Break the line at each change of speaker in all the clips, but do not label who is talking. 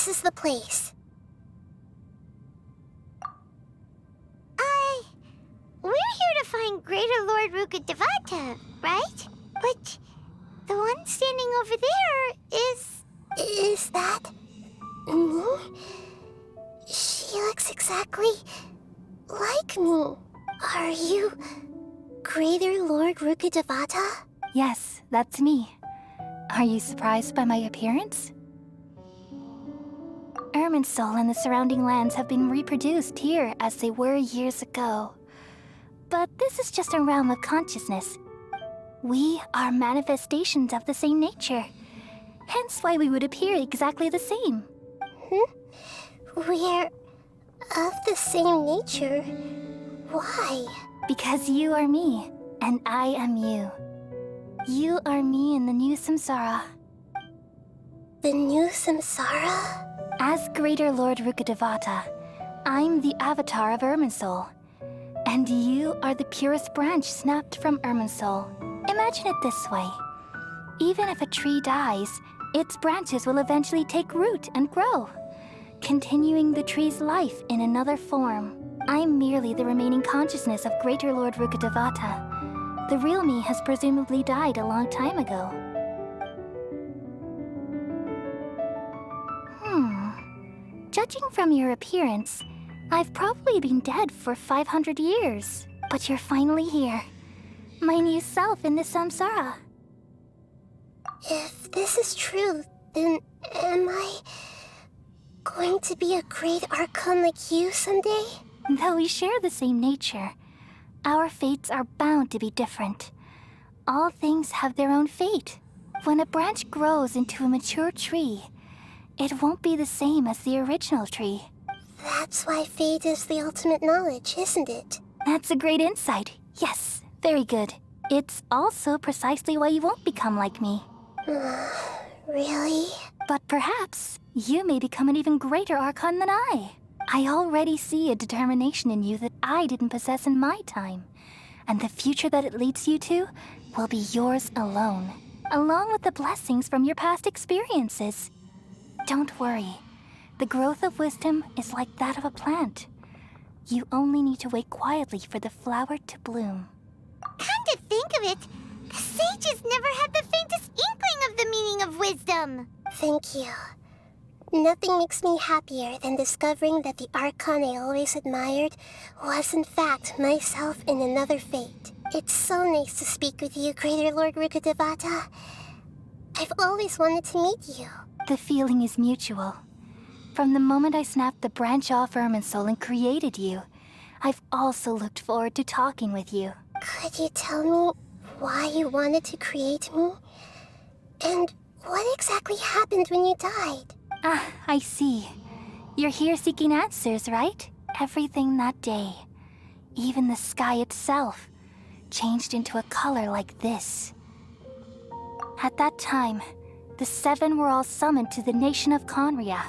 this is the place.
We're here to find Greater Lord Rukkhadevata, right? But the one standing over there is...
Is that me? She looks exactly like me. Are you Greater Lord Rukkhadevata?
Yes, that's me. Are you surprised by my appearance? Irminsul and the surrounding lands have been reproduced here as they were years ago. But this is just a realm of consciousness. We are manifestations of the same nature. Hence why we would appear exactly the same.
We're of the same nature. Why?
Because you are me, and I am you. You are me in the new samsara.
The new samsara?
As Greater Lord Rukkhadevata, I'm the avatar of Irminsul. And you are the purest branch snapped from Irminsul. Imagine it this way. Even if a tree dies, its branches will eventually take root and grow, continuing the tree's life in another form. I'm merely the remaining consciousness of Greater Lord Rukkhadevata. The real me has presumably died a long time ago. Judging from your appearance, I've probably been dead for 500 years. But you're finally here. My new self in the samsara.
If this is true, then am I going to be a great Archon like you someday?
Though we share the same nature, our fates are bound to be different. All things have their own fate. When a branch grows into a mature tree, it won't be the same as the original tree.
That's why fate is the ultimate knowledge, isn't it?
That's a great insight. Yes, very good. It's also precisely why you won't become like me.
Really?
But perhaps you may become an even greater Archon than I. I already see a determination in you that I didn't possess in my time. And the future that it leads you to will be yours alone, along with the blessings from your past experiences. Don't worry. The growth of wisdom is like that of a plant. You only need to wait quietly for the flower to bloom.
Come to think of it, the sages never had the faintest inkling of the meaning of wisdom.
Thank you. Nothing makes me happier than discovering that the Archon I always admired was in fact myself in another fate. It's so nice to speak with you, Greater Lord Rukkhadevata. I've always wanted to meet you.
The feeling is mutual. From the moment I snapped the branch off Irminsul and created you, I've also looked forward to talking with you.
Could you tell me why you wanted to create me? And what exactly happened when you died?
Ah, I see. You're here seeking answers, right? Everything that day, even the sky itself, changed into a color like this. At that time, the seven were all summoned to the nation of Conria.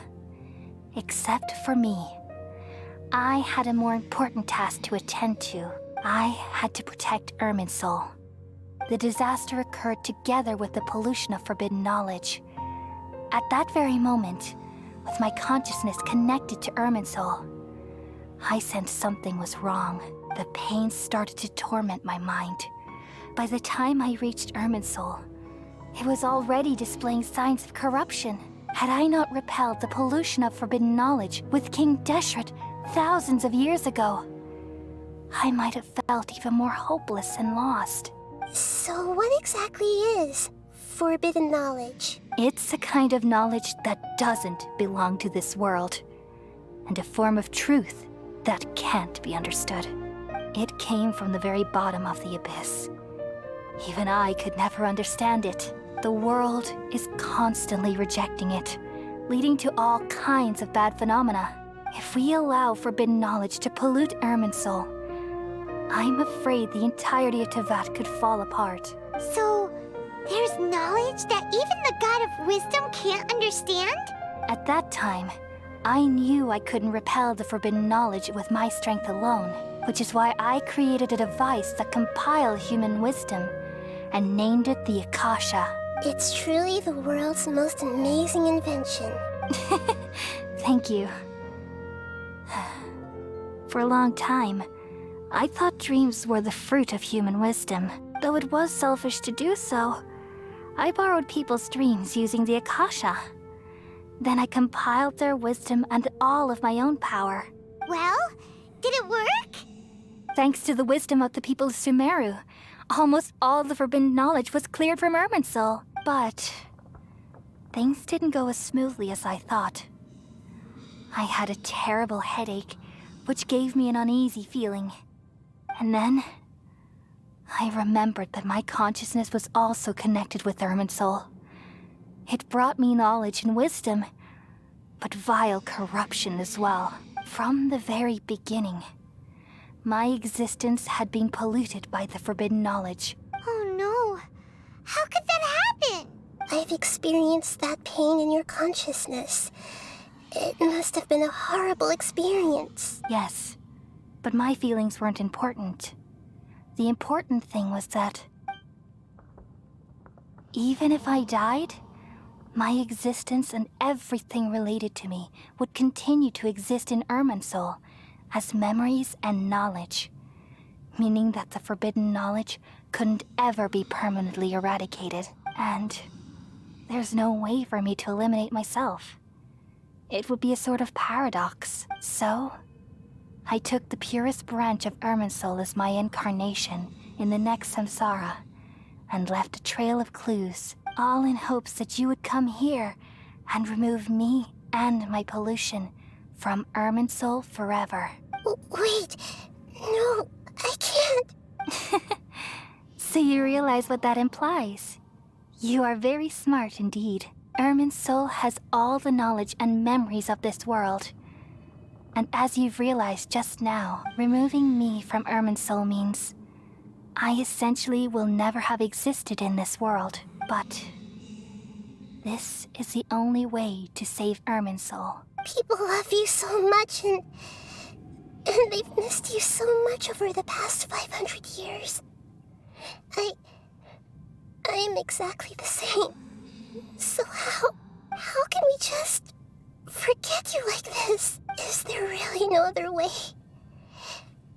Except for me. I had a more important task to attend to. I had to protect Irminsul. The disaster occurred together with the pollution of forbidden knowledge. At that very moment, with my consciousness connected to Irminsul, I sensed something was wrong. The pain started to torment my mind. By the time I reached Irminsul, it was already displaying signs of corruption. Had I not repelled the pollution of forbidden knowledge with King Deshret thousands of years ago, I might have felt even more hopeless and lost.
So what exactly is forbidden knowledge?
It's a kind of knowledge that doesn't belong to this world, and a form of truth that can't be understood. It came from the very bottom of the abyss. Even I could never understand it. The world is constantly rejecting it, leading to all kinds of bad phenomena. If we allow forbidden knowledge to pollute Irminsul, I'm afraid the entirety of Teyvat could fall apart.
So, there's knowledge that even the God of wisdom can't understand?
At that time, I knew I couldn't repel the forbidden knowledge with my strength alone, which is why I created a device that compiled human wisdom and named it the Akasha.
It's truly the world's most amazing invention.
Thank you. For a long time, I thought dreams were the fruit of human wisdom. Though it was selfish to do so, I borrowed people's dreams using the Akasha. Then I compiled their wisdom and all of my own power.
Well, did it work?
Thanks to the wisdom of the people of Sumeru, almost all the forbidden knowledge was cleared from Irminsul. But things didn't go as smoothly as I thought. I had a terrible headache, which gave me an uneasy feeling. And then I remembered that my consciousness was also connected with Irminsul. It brought me knowledge and wisdom, but vile corruption as well. From the very beginning, my existence had been polluted by the forbidden knowledge.
Oh no. How could that happen?
I've experienced that pain in your consciousness. It must have been a horrible experience.
Yes, but my feelings weren't important. The important thing was that even if I died, my existence and everything related to me would continue to exist in Irminsul as memories and knowledge, meaning that the forbidden knowledge couldn't ever be permanently eradicated, and there's no way for me to eliminate myself. It would be a sort of paradox. So, I took the purest branch of Irminsul as my incarnation in the next samsara, and left a trail of clues, all in hopes that you would come here and remove me and my pollution from Irminsul forever.
Wait, no, I can't.
So you realize what that implies? You are very smart indeed. Irminsul has all the knowledge and memories of this world. And as you've realized just now, removing me from Irminsul means I essentially will never have existed in this world. But this is the only way to save Irminsul.
People love you so much, and they've missed you so much over the past 500 years. I am exactly the same. So how can we just forget you like this? Is there really no other way?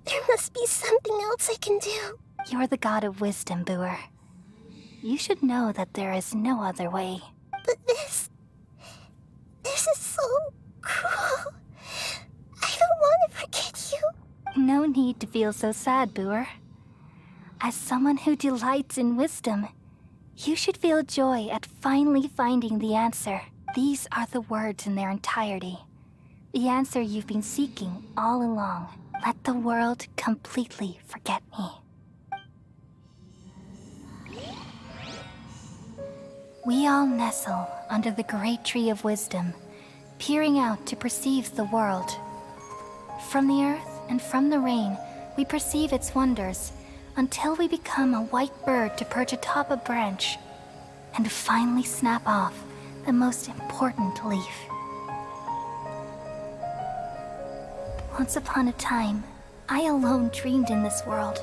There must be something else I can do.
You're the god of wisdom, Boer. You should know that there is no other way.
But this is so cruel. I don't want to forget you.
No need to feel so sad, Boer. As someone who delights in wisdom, you should feel joy at finally finding the answer. These are the words in their entirety. The answer you've been seeking all along. Let the world completely forget me. We all nestle under the great tree of wisdom, peering out to perceive the world. From the earth and from the rain, we perceive its wonders, until we become a white bird to perch atop a branch, and finally snap off the most important leaf. Once upon a time, I alone dreamed in this world.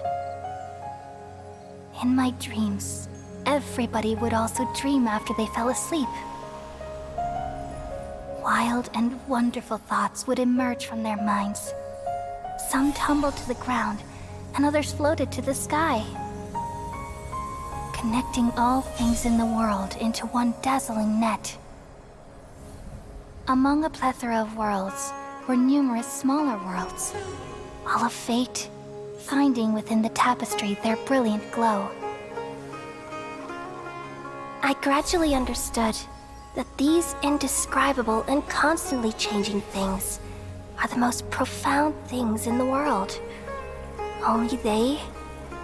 In my dreams, everybody would also dream after they fell asleep. Wild and wonderful thoughts would emerge from their minds. Some tumbled to the ground, and others floated to the sky, connecting all things in the world into one dazzling net. Among a plethora of worlds were numerous smaller worlds, all of fate, finding within the tapestry their brilliant glow. I gradually understood that these indescribable and constantly changing things are the most profound things in the world. Only they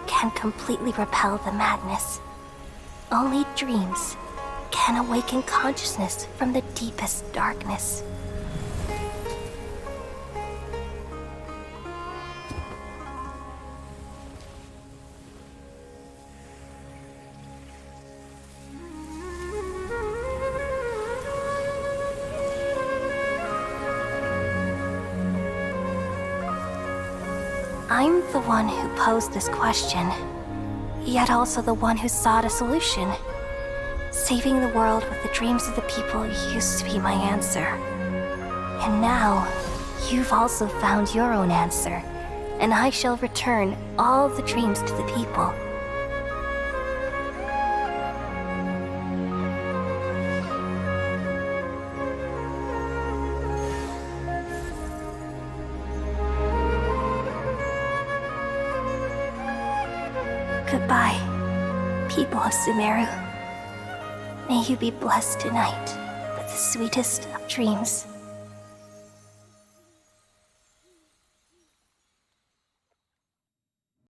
can completely repel the madness. Only dreams can awaken consciousness from the deepest darkness. I'm the one who posed this question, yet also the one who sought a solution. Saving the world with the dreams of the people used to be my answer. And now, you've also found your own answer, and I shall return all the dreams to the people. Goodbye, people of Sumeru. May you be blessed tonight with the sweetest of dreams.